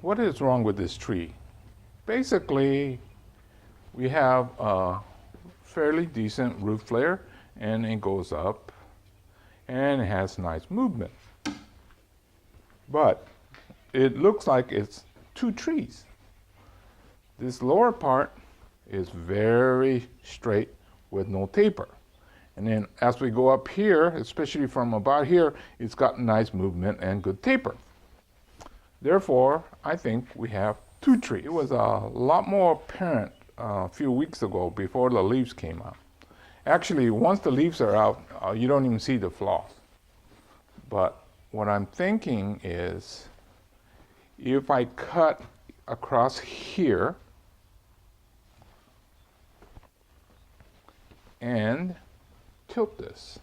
what is wrong with this tree? Basically, we have a fairly decent root flare, and it goes up, and it has nice movement. But it looks like it's two trees. This lower part is very straight with no taper. And then as we go up here, especially from about here, it's got nice movement and good taper. Therefore, I think we have two trees. It was a lot more apparent a few weeks ago before the leaves came out. Actually, once the leaves are out, you don't even see the flaws. But what I'm thinking is, if I cut across here and tilt this,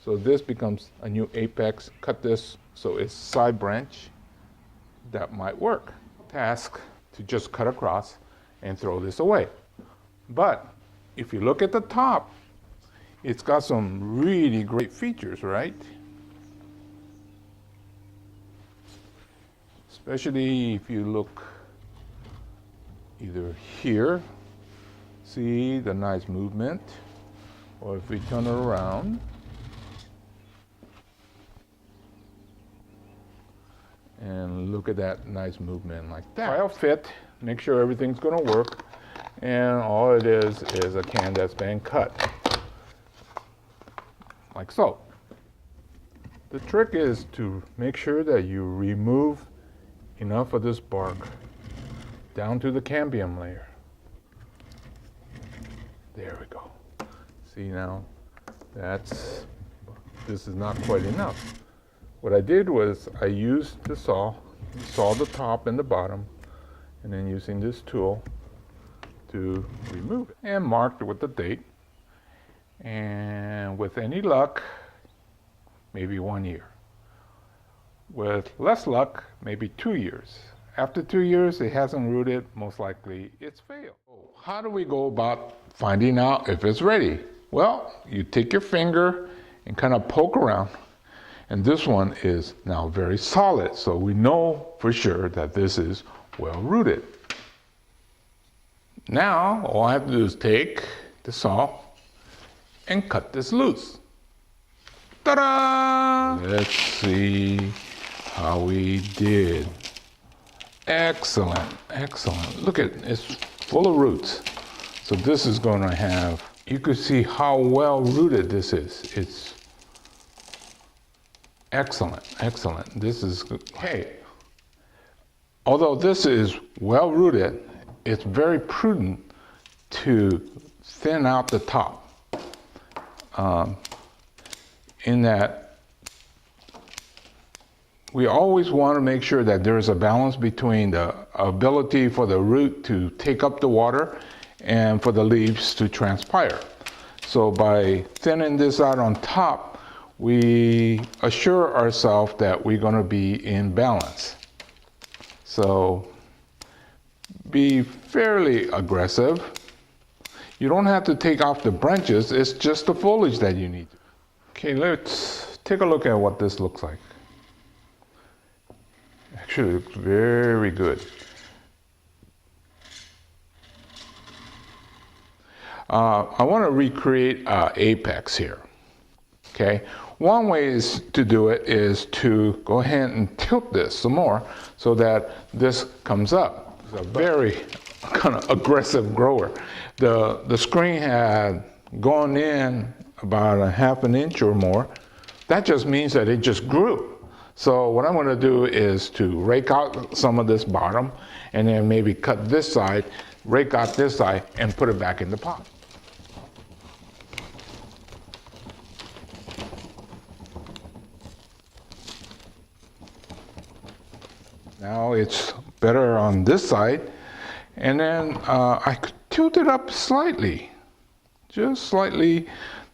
so this becomes a new apex, cut this so it's side branch, that might work. Task to just cut across and throw this away. But if you look at the top, it's got some really great features, right? Especially if you look either here, see the nice movement, or if we turn it around, and look at that nice movement like that. File fit, make sure everything's going to work, and all it is a can that's been cut, like so. The trick is to make sure that you remove enough of this bark down to the cambium layer. There we go. See now, this is not quite enough. What I did was I used the saw the top and the bottom, and then using this tool to remove it, and marked with the date, and with any luck, maybe 1 year. With less luck, maybe 2 years. After 2 years, it hasn't rooted, most likely it's failed. How do we go about finding out if it's ready? Well, you take your finger and kind of poke around, and this one is now very solid, so we know for sure that this is well rooted. Now, all I have to do is take the saw and cut this loose. Ta-da! Let's see how we did. Excellent, excellent. Look at it, it's full of roots. So this is going to have, you can see how well rooted this is. It's excellent, excellent. This is good. Hey, although this is well rooted, it's very prudent to thin out the top. In that we always want to make sure that there's a balance between the ability for the root to take up the water and for the leaves to transpire. So by thinning this out on top, we assure ourselves that we're going to be in balance. So be fairly aggressive. You don't have to take off the branches, it's just the foliage that you need. Okay, let's take a look at what this looks like. Actually, it looks very good. I want to recreate apex here. Okay, one way to do it is to go ahead and tilt this some more so that this comes up. It's a very kind of aggressive grower. The screen had gone in about a ½ an inch or more. That just means that it just grew. So what I'm going to do is to rake out some of this bottom, and then maybe cut this side, rake out this side, and put it back in the pot. Now it's better on this side, and then I could tilt it up slightly, just slightly,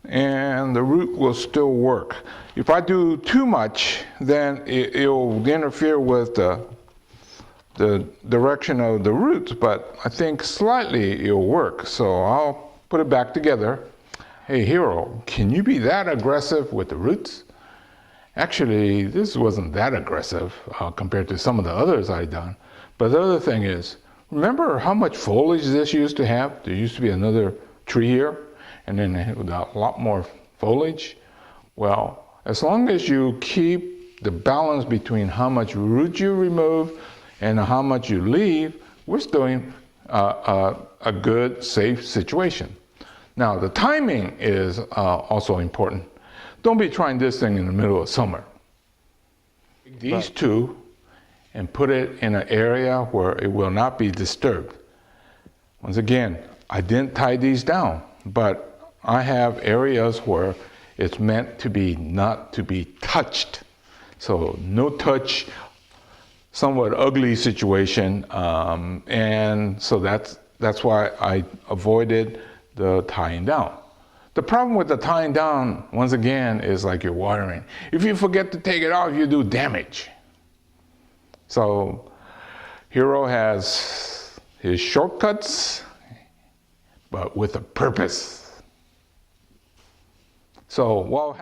and the root will still work. If I do too much, then it'll interfere with the direction of the roots, but I think slightly it'll work. So I'll put it back together. Hey Hero, can you be that aggressive with the roots? Actually, this wasn't that aggressive compared to some of the others I'd done. But the other thing is, remember how much foliage this used to have? There used to be another tree here, and then it had a lot more foliage. Well, as long as you keep the balance between how much root you remove and how much you leave, we're still in a good, safe situation. Now, the timing is also important. Don't be trying this thing in the middle of summer. These two and put it in an area where it will not be disturbed. Once again, I didn't tie these down, but I have areas where it's meant to be not to be touched. So no touch, somewhat ugly situation, and so that's why I avoided the tying down. The problem with the tying down, once again, is like you're watering. If you forget to take it off, you do damage. So Hero has his shortcuts, but with a purpose. So while